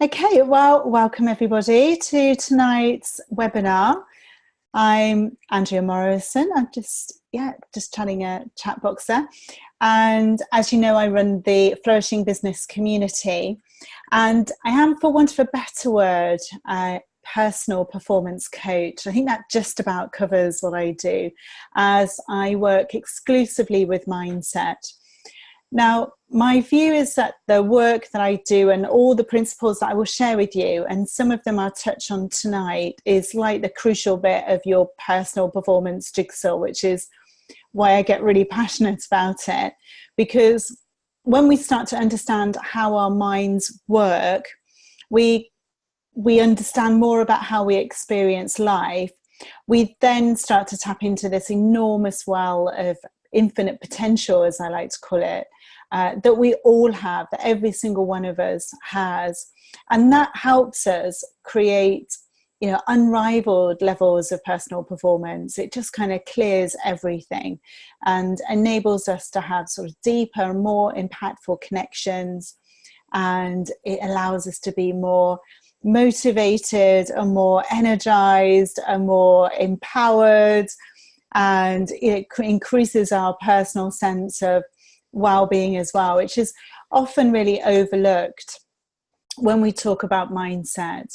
Okay, well, welcome everybody to tonight's webinar. I'm Andrea Morrison. I'm just chatting a chat box there. And as you know, I run the Flourishing Business community. And I am, for want of a better word, a personal performance coach. I think that just about covers what I do, as I work exclusively with mindset. Now, my view is that the work that I do and all the principles that I will share with you, and some of them I'll touch on tonight, is like the crucial bit of your personal performance jigsaw, which is why I get really passionate about it. Because when we start to understand how our minds work, we understand more about how we experience life. We then start to tap into this enormous well of infinite potential, as I like to call it, that we all have, that every single one of us has. And that helps us create, unrivaled levels of personal performance. It just kind of clears everything and enables us to have sort of deeper, more impactful connections. And it allows us to be more motivated and more energized and more empowered. And it increases our personal sense of well-being as well, which is often really overlooked when we talk about mindset.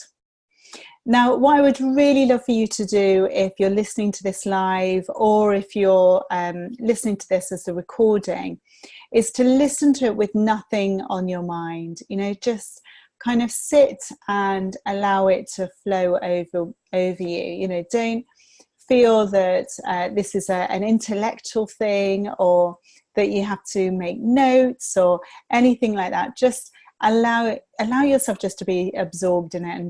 Now, what I would really love for you to do, if you're listening to this live or if you're listening to this as a recording, is to listen to it with nothing on your mind. Just kind of sit and allow it to flow over you. Don't feel that this is an intellectual thing, or that you have to make notes or anything like that. Just allow yourself just to be absorbed in it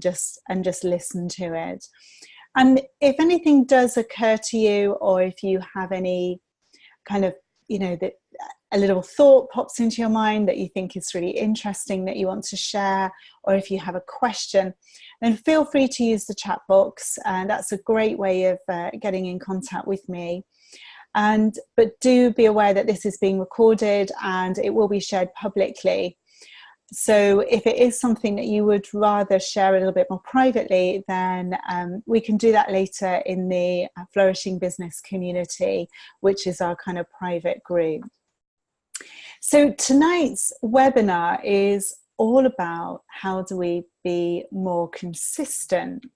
and just listen to it. And if anything does occur to you, or if you have any kind of that a little thought pops into your mind that you think is really interesting that you want to share, or if you have a question, then feel free to use the chat box, and that's a great way of getting in contact with me. But do be aware that this is being recorded and it will be shared publicly. So if it is something that you would rather share a little bit more privately, then we can do that later in the Flourishing Business community, which is our kind of private group. So tonight's webinar is all about how do we be more consistent.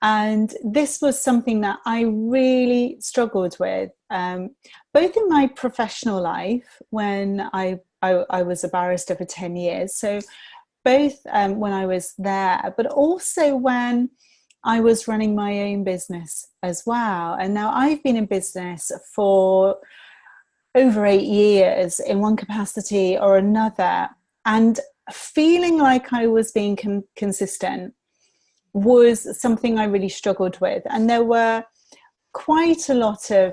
And this was something that I really struggled with, both in my professional life when I was a barrister for 10 years. So both when I was there, but also when I was running my own business as well. And now I've been in business for over 8 years in one capacity or another. And feeling like I was being consistent was something I really struggled with. And there were quite a lot of,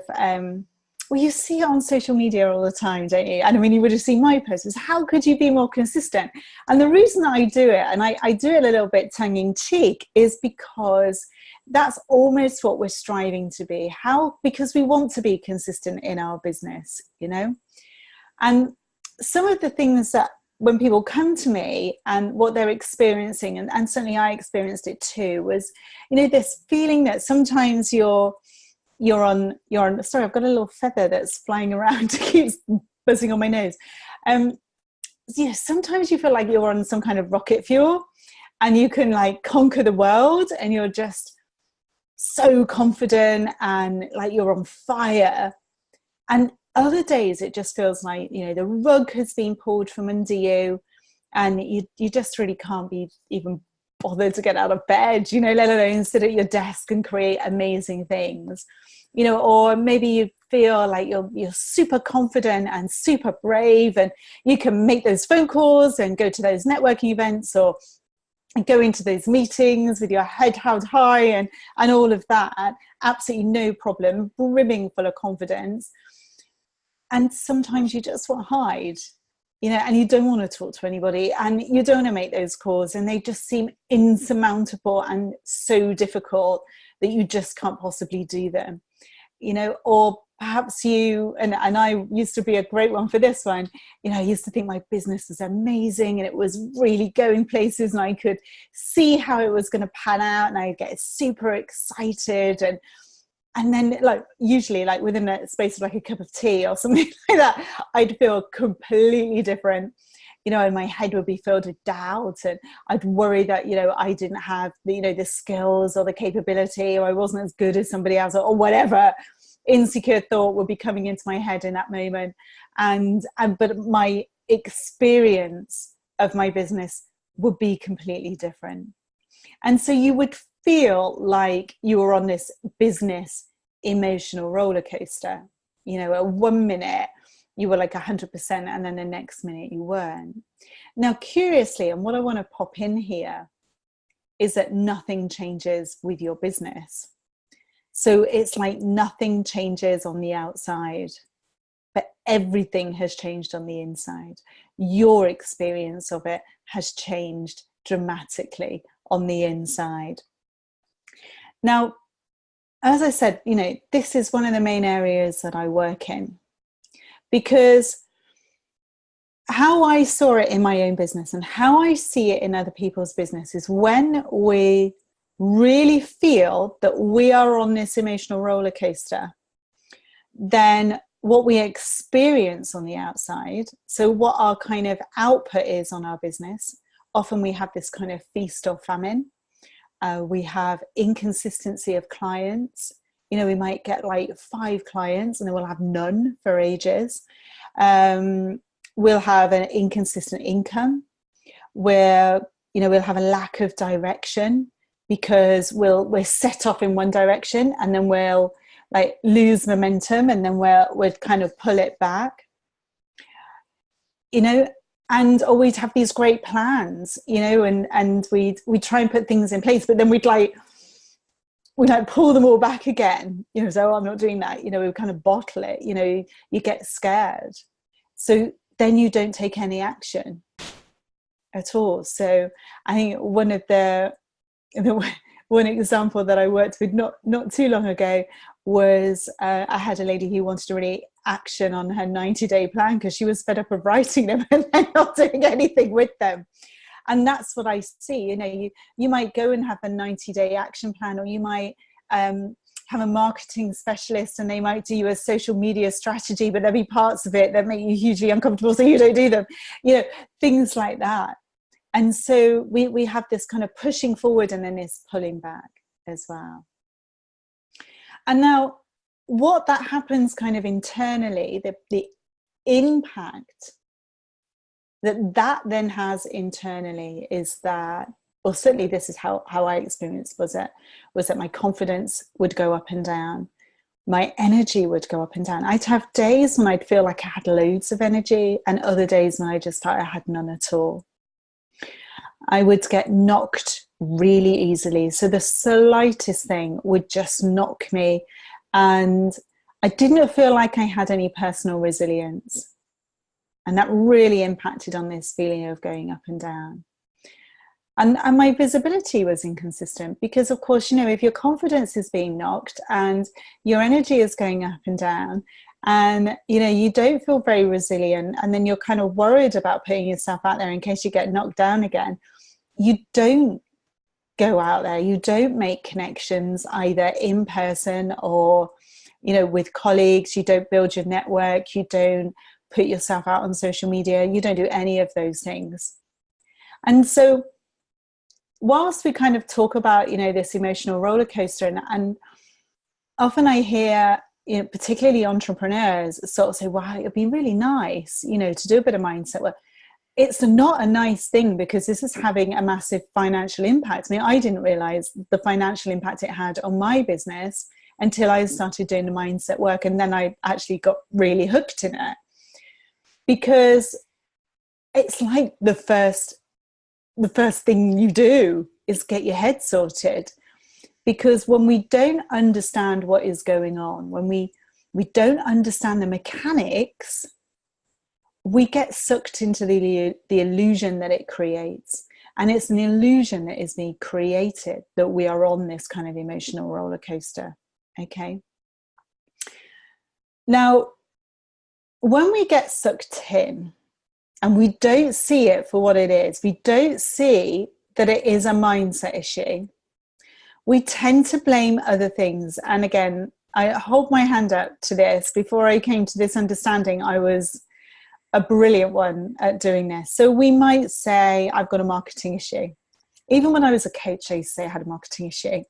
you see it on social media all the time, don't you? And I mean, you would have seen my posts, is how could you be more consistent? And the reason that I do it, and I do it a little bit tongue-in-cheek, is because that's almost what we're striving to be. Because we want to be consistent in our business, And some of the things that when people come to me and what they're experiencing, and certainly I experienced it too, was, this feeling that sometimes you're on, sorry, I've got a little feather that's flying around, keeps buzzing on my nose. Sometimes you feel like you're on some kind of rocket fuel and you can like conquer the world, and you're just so confident and like you're on fire. And other days it just feels like, the rug has been pulled from under you, and you just really can't be even bothered to get out of bed, let alone sit at your desk and create amazing things, or maybe you feel like you're super confident and super brave, and you can make those phone calls and go to those networking events, or go into those meetings with your head held high and all of that, absolutely no problem, brimming full of confidence. And sometimes you just want to hide, and you don't want to talk to anybody, and you don't want to make those calls, and they just seem insurmountable and so difficult that you just can't possibly do them, or perhaps you, and I used to be a great one for this one, you know, I used to think my business was amazing and it was really going places and I could see how it was going to pan out and I'd get super excited, and then like usually like within a space of like a cup of tea or something like that, I'd feel completely different, you know, and my head would be filled with doubt, and I'd worry that, you know, I didn't have the, you know, the skills or the capability, or I wasn't as good as somebody else, or whatever insecure thought would be coming into my head in that moment. And but my experience of my business would be completely different. And so you would feel like you were on this business emotional roller coaster. You know, at 1 minute you were like 100%, and then the next minute you weren't. Now, curiously, and what I want to pop in here is that nothing changes with your business. So it's like nothing changes on the outside, but everything has changed on the inside. Your experience of it has changed dramatically on the inside. Now, as I said, you know, this is one of the main areas that I work in, because how I saw it in my own business and how I see it in other people's business is when we really feel that we are on this emotional roller coaster, then what we experience on the outside, so what our kind of output is on our business, often we have this kind of feast or famine. We have inconsistency of clients. You know, we might get like 5 clients and then we'll have none for ages. We'll have an inconsistent income where, you know, we'll have a lack of direction, because we're set off in one direction and then we'll like lose momentum and then we'll kind of pull it back, you know. And or we'd have these great plans, you know, and we'd try and put things in place, but then we'd pull them all back again, you know. So, oh, I'm not doing that, you know. We kind of bottle it, you know. You get scared, so then you don't take any action at all. So I think one example that I worked with not too long ago was I had a lady who wanted to really action on her 90-day plan because she was fed up of writing them and then not doing anything with them. And that's what I see. You know, you might go and have a 90-day action plan, or you might have a marketing specialist and they might do you a social media strategy, but there'll be parts of it that make you hugely uncomfortable, so you don't do them, you know, things like that. And so we have this kind of pushing forward and then this pulling back as well. And now what that happens kind of internally, the impact that then has internally is that, or certainly this is how I experienced was that my confidence would go up and down. My energy would go up and down. I'd have days when I'd feel like I had loads of energy and other days when I had none at all. I would get knocked really easily. So the slightest thing would just knock me, and I didn't feel like I had any personal resilience. And that really impacted on this feeling of going up and down. And my visibility was inconsistent because, of course, you know, if your confidence is being knocked and your energy is going up and down, and, you know, you don't feel very resilient, and then you're kind of worried about putting yourself out there in case you get knocked down again, you don't go out there, you don't make connections either in person or, you know, with colleagues, you don't build your network, you don't put yourself out on social media, you don't do any of those things. And so whilst we kind of talk about, you know, this emotional roller coaster, and often I hear, you know, particularly entrepreneurs sort of say, well, it'd be really nice, you know, to do a bit of mindset work. It's not a nice thing because this is having a massive financial impact. I mean, I didn't realize the financial impact it had on my business until I started doing the mindset work. And then I actually got really hooked in it, because it's like the first thing you do is get your head sorted. Because when we don't understand what is going on, when we don't understand the mechanics, we get sucked into the illusion that it creates. And it's an illusion that is being created that we are on this kind of emotional roller coaster. Okay. Now, when we get sucked in and we don't see it for what it is, we don't see that it is a mindset issue, we tend to blame other things. And again, I hold my hand up to this. Before I came to this understanding, I was a brilliant one at doing this. So we might say, I've got a marketing issue. Even when I was a coach, I used to say I had a marketing issue.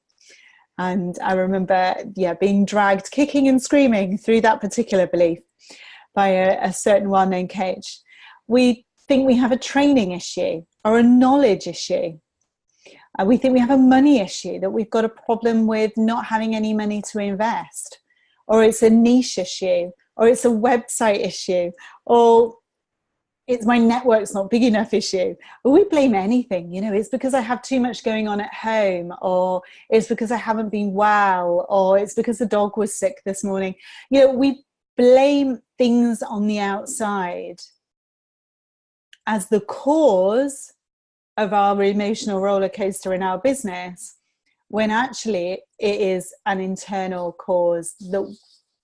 And I remember, being dragged kicking and screaming through that particular belief by a certain well-known coach. We think we have a training issue or a knowledge issue. We think we have a money issue, that we've got a problem with not having any money to invest, or it's a niche issue, or it's a website issue, or it's my network's not big enough issue. Or we blame anything, it's because I have too much going on at home, or it's because I haven't been well, or it's because the dog was sick this morning. We blame things on the outside as the cause of our emotional roller coaster in our business, when actually it is an internal cause.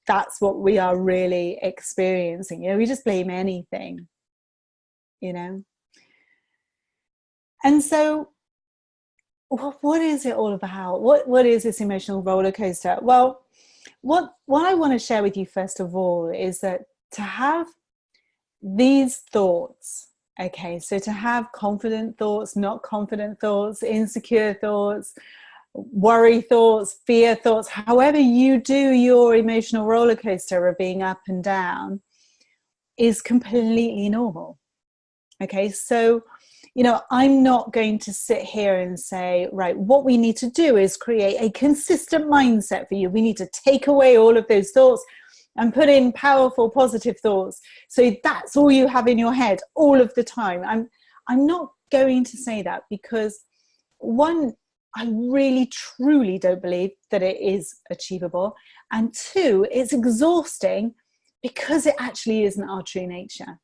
That's what we are really experiencing. We just blame anything, And so what is it all about? What is this emotional roller coaster? Well, what I want to share with you first of all is that to have these thoughts, okay, so to have confident thoughts, not confident thoughts, insecure thoughts, worry thoughts, fear thoughts, however you do your emotional roller coaster of being up and down, is completely normal. Okay, so I'm not going to sit here and say, right, what we need to do is create a consistent mindset for you. We need to take away all of those thoughts and put in powerful, positive thoughts. So that's all you have in your head all of the time. I'm not going to say that, because one, I really, truly don't believe that it is achievable. And two, it's exhausting because it actually isn't our true nature.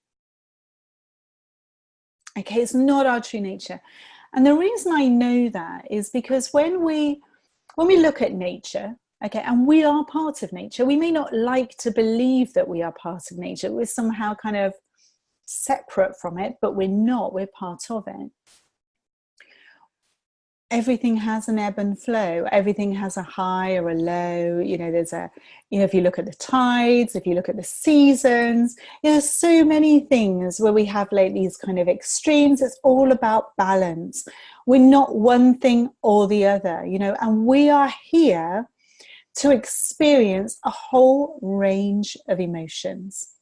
Okay, it's not our true nature. And the reason I know that is because when we look at nature, okay, and we are part of nature, we may not like to believe that we are part of nature. We're somehow kind of separate from it, but we're not, we're part of it. Everything has an ebb and flow. Everything has a high or a low. There's if you look at the tides, if you look at the seasons, there's so many things where we have like these kind of extremes. It's all about balance. We're not one thing or the other, and we are here to experience a whole range of emotions.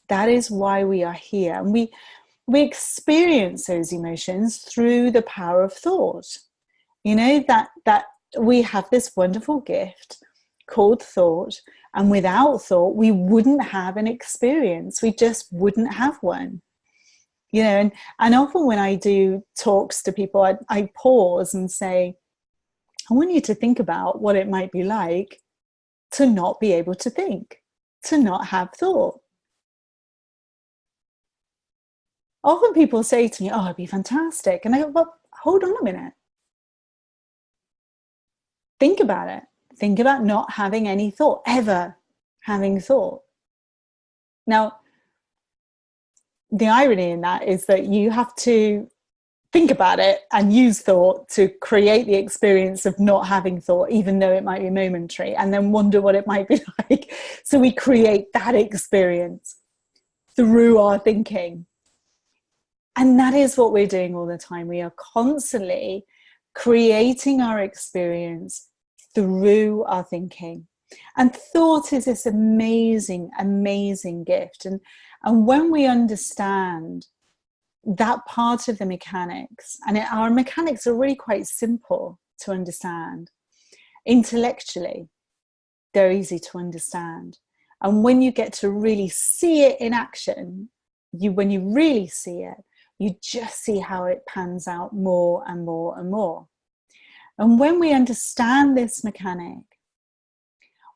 That is why we are here. And we experience those emotions through the power of thought. That we have this wonderful gift called thought, and without thought we wouldn't have an experience. We just wouldn't have one. And often when I do talks to people, I pause and say, I want you to think about what it might be like to not be able to think, to not have thought. Often people say to me, oh, it'd be fantastic. And I go, well, hold on a minute. Think about it. Think about not having any thought, ever having thought. Now, the irony in that is that you have to think about it and use thought to create the experience of not having thought, even though it might be momentary, and then wonder what it might be like. So we create that experience through our thinking. And that is what we're doing all the time. We are constantly creating our experience through our thinking. And thought is this amazing, amazing gift. And when we understand that part of the mechanics, and our mechanics are really quite simple to understand. Intellectually, they're easy to understand. And when you get to really see it in action, when you really see it, you just see how it pans out more and more and more. And when we understand this mechanic,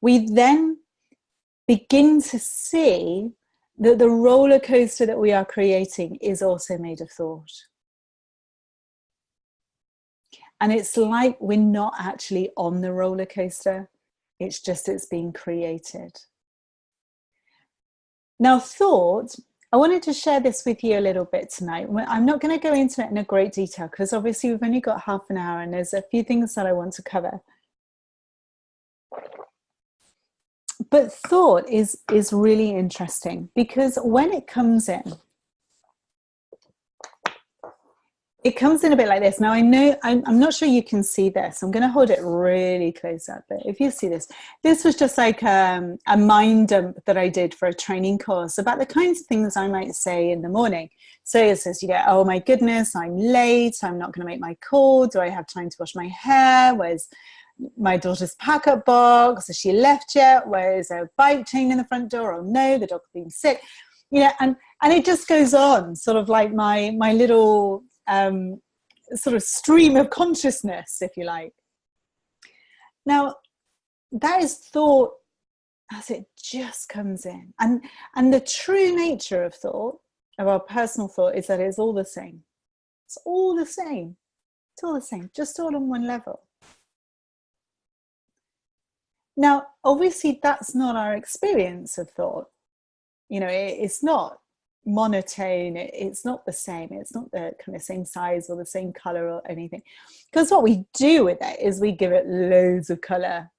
we then begin to see that the roller coaster that we are creating is also made of thought. And it's like we're not actually on the roller coaster. It's being created. Now, thought, I wanted to share this with you a little bit tonight. I'm not going to go into it in a great detail because obviously we've only got half an hour and there's a few things that I want to cover. But thought is really interesting because when it comes in a bit like this. Now, I know, I'm not sure you can see this. I'm going to hold it really close up. But if you see this was just like a mind dump that I did for a training course about the kinds of things I might say in the morning. So it says, oh my goodness, I'm late. I'm not going to make my call. Do I have time to wash my hair? Where's my daughter's pack-up box? Has she left yet? Where's a bike chain in the front door? Oh no, the dog's been sick. And it just goes on, sort of like my little sort of stream of consciousness, if you like. Now, that is thought as it just comes in. And the true nature of thought, of our personal thought, is that it's all the same. It's all the same. It's all the same, just all on one level. Now, obviously, that's not our experience of thought. It's not monotone, it's not the same, it's not the kind of same size or the same color or anything, because what we do with it is we give it loads of color.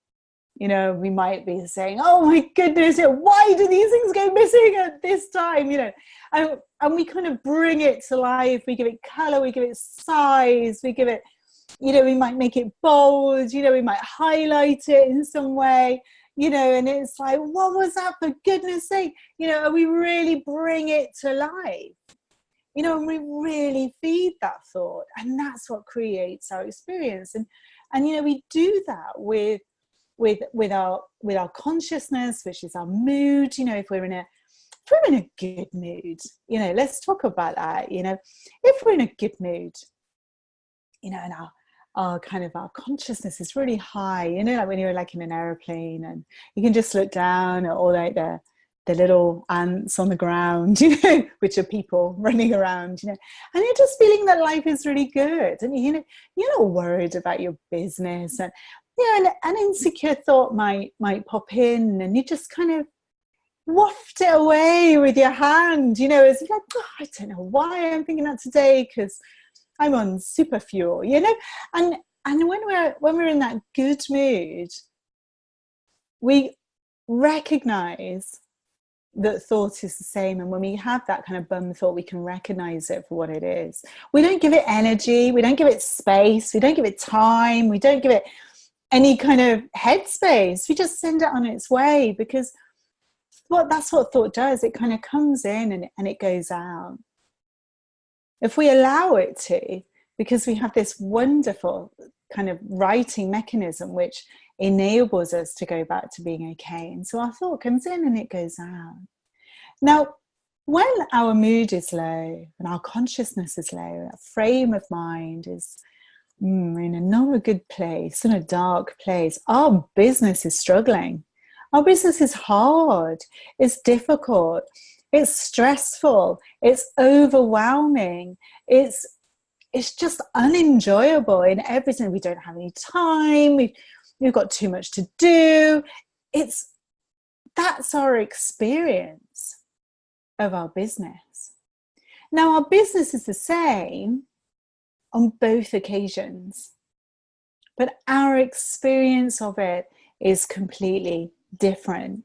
We might be saying, oh my goodness, why do these things go missing at this time, and we kind of bring it to life. We give it color, we give it size, we give it, we might make it bold, we might highlight it in some way, and it's like, what was that, for goodness sake? And we really bring it to life, and we really feed that thought, and that's what creates our experience. And we do that with our consciousness, which is our mood. If we're in a good mood, let's talk about that. If we're in a good mood, and our consciousness is really high, like when you're like in an airplane and you can just look down at all like the little ants on the ground, which are people running around, and you're just feeling that life is really good, and you're not worried about your business, and and an insecure thought might pop in, and you just kind of waft it away with your hand, it's like, I don't know why I'm thinking that today, because I'm on super fuel, and when we're in that good mood, we recognize that thought is the same. And when we have that kind of bum thought, we can recognize it for what it is. We don't give it energy, we don't give it space, we don't give it time, we don't give it any kind of headspace. We just send it on its way, because that's what thought does. It kind of comes in and it goes out. If we allow it to, because we have this wonderful kind of writing mechanism which enables us to go back to being okay. And so our thought comes in and it goes out. Now, when our mood is low and our consciousness is low, that frame of mind is in a not a good place, in a dark place, our business is struggling. Our business is hard, it's difficult, it's stressful, it's overwhelming, it's just unenjoyable in everything. We don't have any time, we've got too much to do. That's our experience of our business. Now, our business is the same on both occasions, but our experience of it is completely different.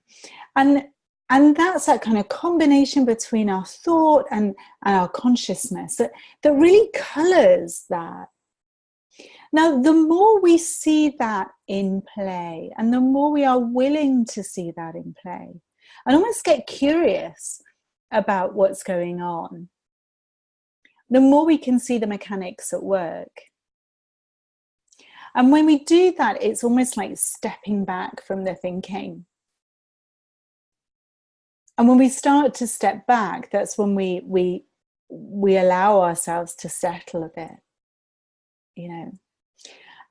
And that's that kind of combination between our thought and our consciousness that really colors that. Now, the more we see that in play, and the more we are willing to see that in play, and almost get curious about what's going on, the more we can see the mechanics at work. And when we do that, it's almost like stepping back from the thinking. And when we start to step back, that's when we allow ourselves to settle a bit,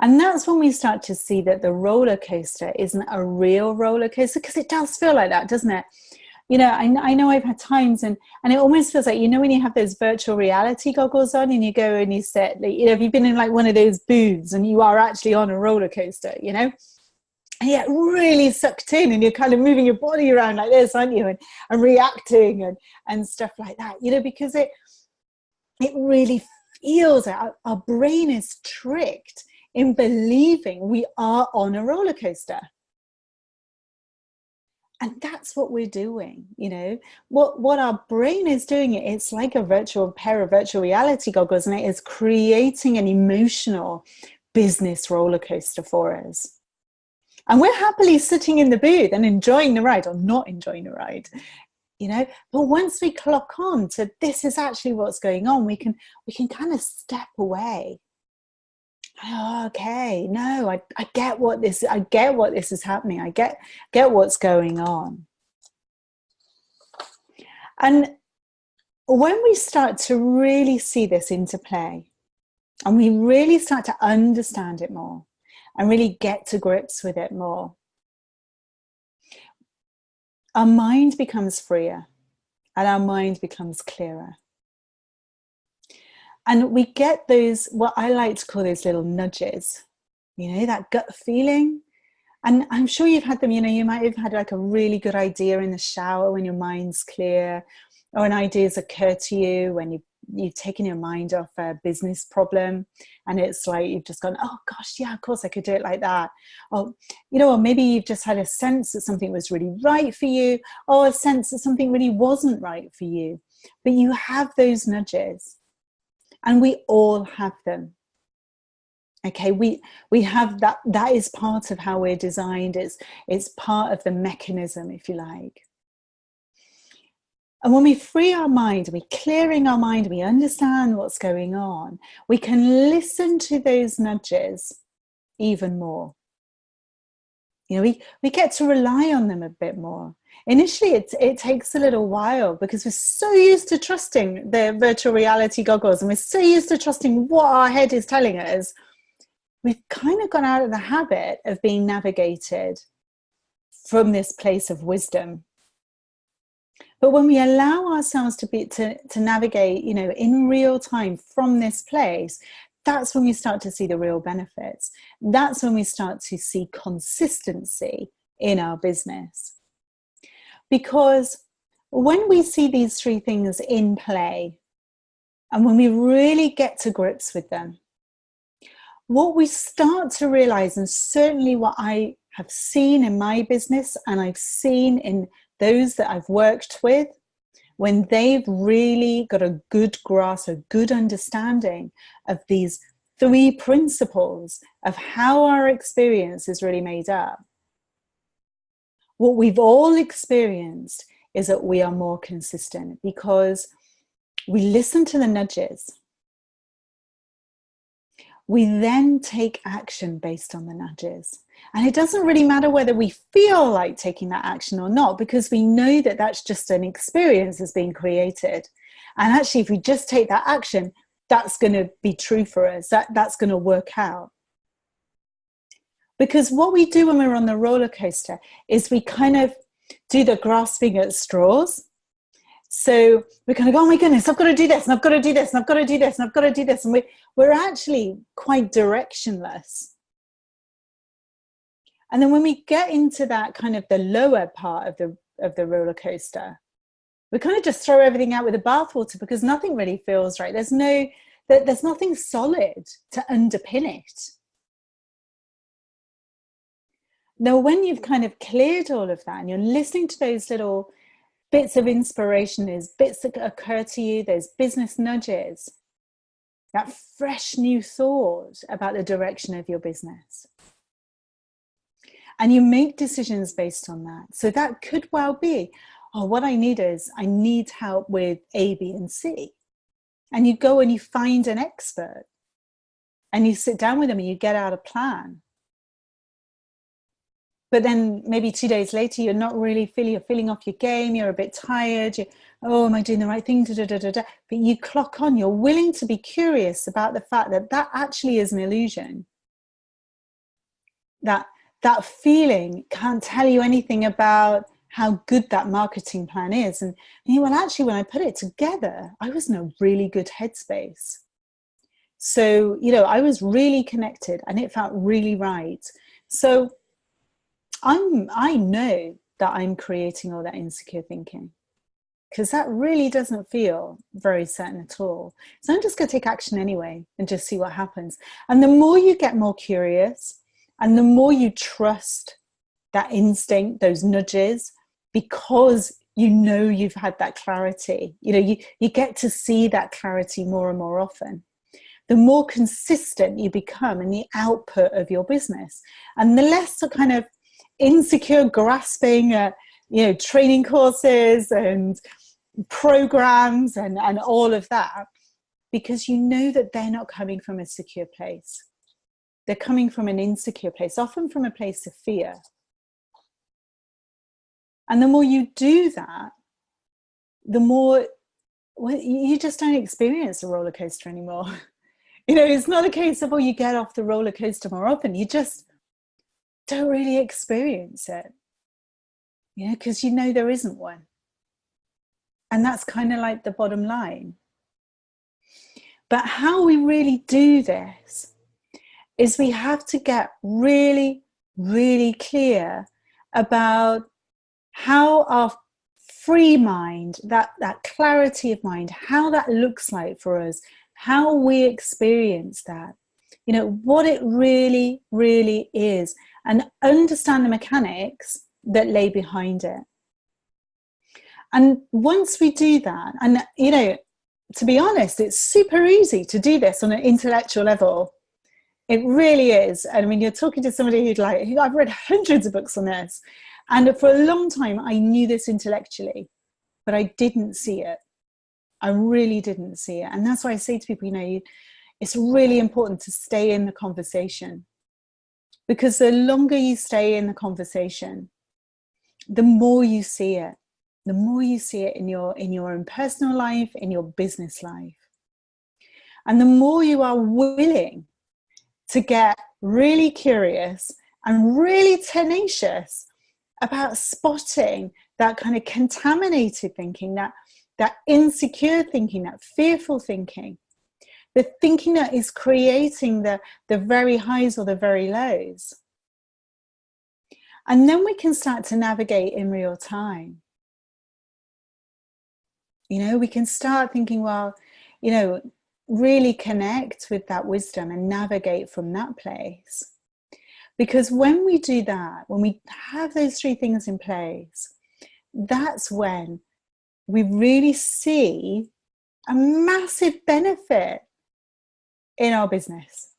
And that's when we start to see that the roller coaster isn't a real roller coaster, because it does feel like that, doesn't it? I know I've had times and it almost feels like, when you have those virtual reality goggles on and you go and you sit, if you've been in like one of those booths and you are actually on a roller coaster, and you get really sucked in, and you're kind of moving your body around like this, aren't you, and reacting and stuff like that, you know, because it really feels like our brain is tricked in believing we are on a roller coaster. And that's what we're doing, you know. What our brain is doing, it's like a pair of virtual reality goggles, and it is creating an emotional business roller coaster for us. And we're happily sitting in the booth and enjoying the ride, or not enjoying the ride, you know. But once we clock on to this is actually what's going on, we can kind of step away. Oh, okay, no, I get what this is happening. I get what's going on. And when we start to really see this interplay, and we really start to understand it more and really get to grips with it more, our mind becomes freer and our mind becomes clearer. And we get those, what I like to call those little nudges, you know, that gut feeling. And I'm sure you've had them, you know, you might have had like a really good idea in the shower when your mind's clear, or an idea's occur to you when you've taken your mind off a business problem, and it's like you've just gone, oh gosh, yeah, of course I could do it like that. Or, you know, or maybe you've just had a sense that something was really right for you, or a sense that something really wasn't right for you. But you have those nudges. And we all have them. Okay, we have that. That is part of how we're designed. It's part of the mechanism, if you like. And when we free our mind, we're clearing our mind, we understand what's going on, we can listen to those nudges even more. You know, we get to rely on them a bit more. Initially, it takes a little while because we're so used to trusting the virtual reality goggles, and we're so used to trusting what our head is telling us. We've kind of gone out of the habit of being navigated from this place of wisdom. But when we allow ourselves to navigate, you know, in real time from this place, that's when we start to see the real benefits. That's when we start to see consistency in our business. Because when we see these three things in play, and when we really get to grips with them, what we start to realize, and certainly what I have seen in my business and I've seen in those that I've worked with, when they've really got a good grasp, a good understanding of these three principles of how our experience is really made up, what we've all experienced is that we are more consistent because we listen to the nudges. We then take action based on the nudges. And it doesn't really matter whether we feel like taking that action or not, because we know that that's just an experience that's being created. And actually, if we just take that action, that's going to be true for us. That's going to work out. Because what we do when we're on the roller coaster is we kind of do the grasping at straws. So we're kind of go, oh my goodness, I've got to do this, and I've got to do this, and I've got to do this, and I've got to do this. And we're actually quite directionless. And then when we get into that kind of the lower part of the roller coaster, we kind of just throw everything out with the bathwater because nothing really feels right. There's nothing solid to underpin it. Now, when you've kind of cleared all of that and you're listening to those little bits of inspiration, those bits that occur to you, those business nudges, that fresh new thought about the direction of your business. And you make decisions based on that. So that could well be, oh, what I need help with A, B, and C. And you go and you find an expert and you sit down with them and you get out a plan. But then maybe 2 days later, you're not really you're feeling off your game, you're a bit tired, oh, am I doing the right thing? But you clock on, you're willing to be curious about the fact that that actually is an illusion. That feeling can't tell you anything about how good that marketing plan is. And well, actually, when I put it together, I was in a really good headspace. So, I was really connected and it felt really right. So I know that I'm creating all that insecure thinking, because that really doesn't feel very certain at all. So I'm just going to take action anyway and just see what happens. And the more you get more curious, and the more you trust that instinct, those nudges, because you know you've had that clarity, you get to see that clarity more and more often, the more consistent you become in the output of your business, and the less the kind of insecure grasping at training courses and programs and all of that, because you know that they're not coming from a secure place. They're coming from an insecure place, often from a place of fear. And the more you do that, the more you just don't experience a roller coaster anymore. It's not a case of, you get off the roller coaster more often. You just don't really experience it, because there isn't one. And that's kind of like the bottom line. But how we really do this is we have to get really, really clear about how our free mind, that clarity of mind, how that looks like for us, how we experience that, what it really, really is, and understand the mechanics that lay behind it. And once we do that, and to be honest, it's super easy to do this on an intellectual level. It really is. I mean, you're talking to somebody I've read hundreds of books on this, and for a long time I knew this intellectually, but I didn't see it. I really didn't see it. And that's why I say to people, it's really important to stay in the conversation, because the longer you stay in the conversation, the more you see it. The more you see it in your own personal life, in your business life. And the more you are willing to get really curious and really tenacious about spotting that kind of contaminated thinking, that insecure thinking, that fearful thinking, the thinking that is creating the very highs or the very lows. And then we can start to navigate in real time. We can start thinking, really connect with that wisdom and navigate from that place. Because when we do that, when we have those three things in place, that's when we really see a massive benefit in our business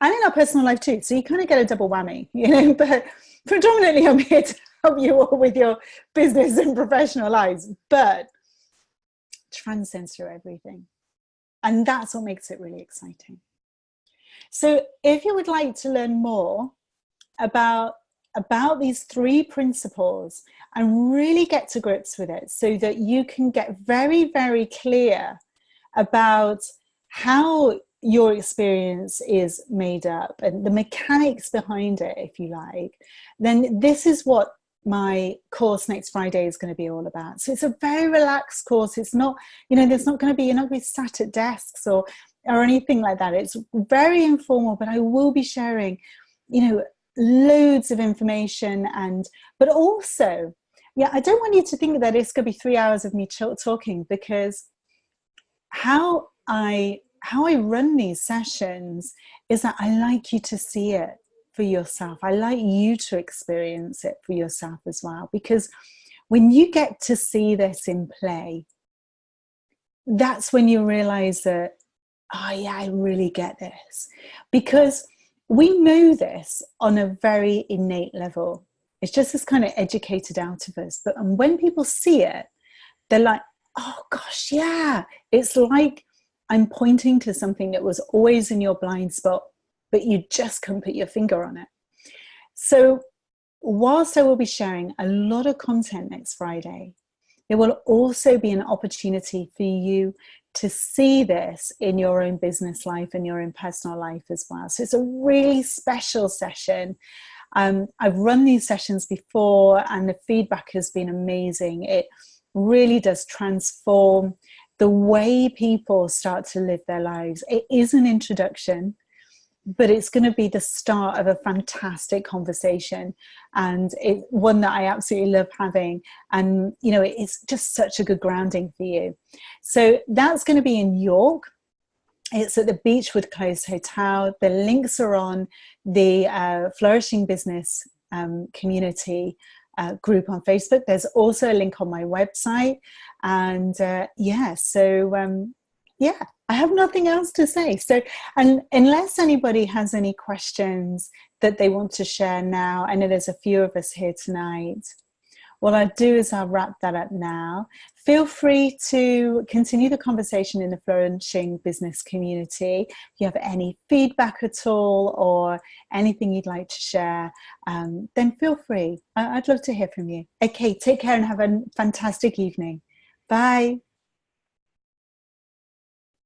and in our personal life too. So you kind of get a double whammy, but predominantly I'm here to help you all with your business and professional lives, but transcends through everything. And that's what makes it really exciting. So if you would like to learn more about these three principles and really get to grips with it, so that you can get very, very clear about how your experience is made up and the mechanics behind it, if you like, then this is what my course next Friday is going to be all about. So it's a very relaxed course. It's not, there's not going to be, you're not going to be sat at desks or anything like that. It's very informal, but I will be sharing, loads of information. But also, I don't want you to think that it's going to be 3 hours of me talking, because how I run these sessions is that I like you to see it for yourself. I like you to experience it for yourself as well, because when you get to see this in play, that's when you realize that, I really get this, because we know this on a very innate level. It's just this kind of educated out of us. But when people see it, they're like, oh gosh, yeah, it's like I'm pointing to something that was always in your blind spot, but you just couldn't put your finger on it. So whilst I will be sharing a lot of content next Friday, there will also be an opportunity for you to see this in your own business life and your own personal life as well. So it's a really special session. I've run these sessions before and the feedback has been amazing. It really does transform the way people start to live their lives. It is an introduction. but it's going to be the start of a fantastic conversation, and it's one that I absolutely love having. And you know, it's just such a good grounding for you. So that's going to be in York. It's at the Beechwood Close Hotel. The links are on the Flourishing Business community group on Facebook. There's also a link on my website. And yeah, so yeah, I have nothing else to say. So, and unless anybody has any questions that they want to share now, I know there's a few of us here tonight. What I'll do is I'll wrap that up now. Feel free to continue the conversation in the Flourishing Business community. If you have any feedback at all or anything you'd like to share, then feel free. I'd love to hear from you. Okay, take care and have a fantastic evening. Bye.